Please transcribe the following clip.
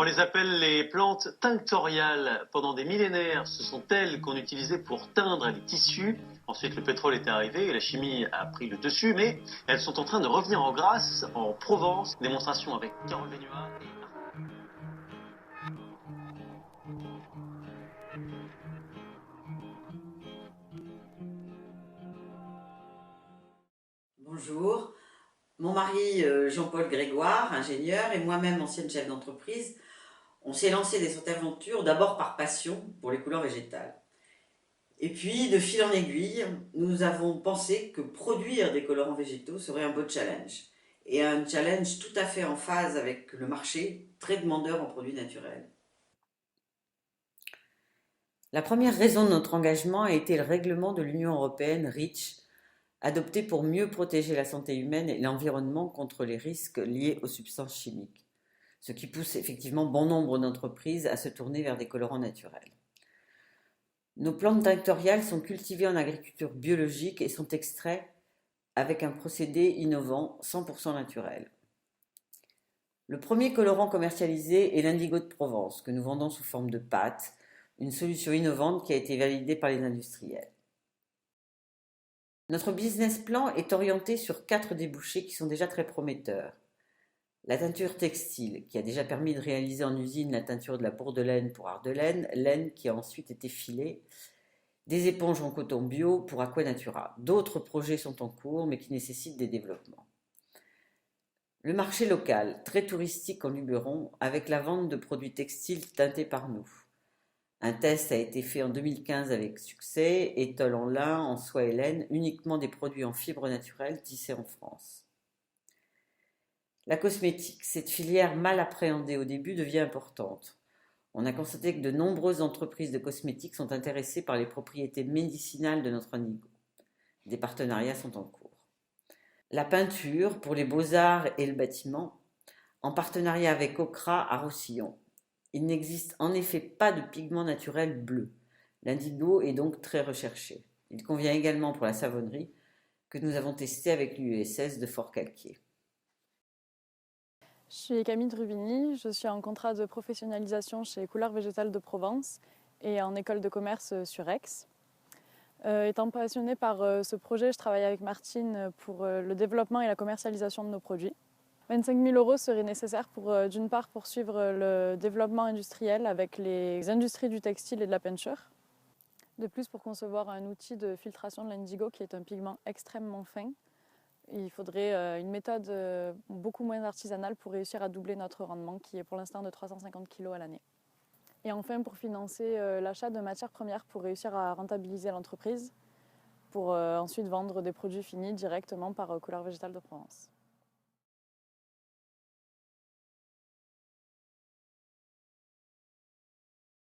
On les appelle les plantes tinctoriales. Pendant des millénaires, ce sont elles qu'on utilisait pour teindre les tissus. Ensuite, le pétrole est arrivé et la chimie a pris le dessus, mais elles sont en train de revenir en grâce en Provence. Démonstration avec Carole Benoît et Bonjour, mon mari Jean-Paul Grégoire, ingénieur, et moi-même ancienne chef d'entreprise, on s'est lancé dans cette aventure d'abord par passion pour les couleurs végétales. Et puis, de fil en aiguille, nous avons pensé que produire des colorants végétaux serait un beau challenge. Et un challenge tout à fait en phase avec le marché, très demandeur en produits naturels. La première raison de notre engagement a été le règlement de l'Union européenne REACH, adopté pour mieux protéger la santé humaine et l'environnement contre les risques liés aux substances chimiques, ce qui pousse effectivement bon nombre d'entreprises à se tourner vers des colorants naturels. Nos plantes tinctoriales sont cultivées en agriculture biologique et sont extraites avec un procédé innovant 100% naturel. Le premier colorant commercialisé est l'indigo de Provence, que nous vendons sous forme de pâte, une solution innovante qui a été validée par les industriels. Notre business plan est orienté sur 4 débouchés qui sont déjà très prometteurs. La teinture textile, qui a déjà permis de réaliser en usine la teinture de la bourdelaine pour Ardelaine, laine qui a ensuite été filée, des éponges en coton bio pour Aquanatura. D'autres projets sont en cours, mais qui nécessitent des développements. Le marché local, très touristique en Luberon, avec la vente de produits textiles teintés par nous. Un test a été fait en 2015 avec succès, étole en lin, en soie et laine, uniquement des produits en fibres naturelles tissés en France. La cosmétique, cette filière mal appréhendée au début, devient importante. On a constaté que de nombreuses entreprises de cosmétiques sont intéressées par les propriétés médicinales de notre indigo. Des partenariats sont en cours. La peinture, pour les beaux-arts et le bâtiment, en partenariat avec Ocra à Roussillon. Il n'existe en effet pas de pigment naturel bleu. L'indigo est donc très recherché. Il convient également pour la savonnerie, que nous avons testé avec l'UESS de Fort-Calquier. Je suis Camille Drubini, je suis en contrat de professionnalisation chez Couleurs Végétales de Provence et en école de commerce sur Aix. Étant passionnée par ce projet, je travaille avec Martine pour le développement et la commercialisation de nos produits. 25 000 € seraient nécessaires pour, d'une part, poursuivre le développement industriel avec les industries du textile et de la peinture. De plus, pour concevoir un outil de filtration de l'indigo qui est un pigment extrêmement fin, il faudrait une méthode beaucoup moins artisanale pour réussir à doubler notre rendement qui est pour l'instant de 350 kg à l'année. Et enfin, pour financer l'achat de matières premières pour réussir à rentabiliser l'entreprise, pour ensuite vendre des produits finis directement par Couleurs Végétales de Provence.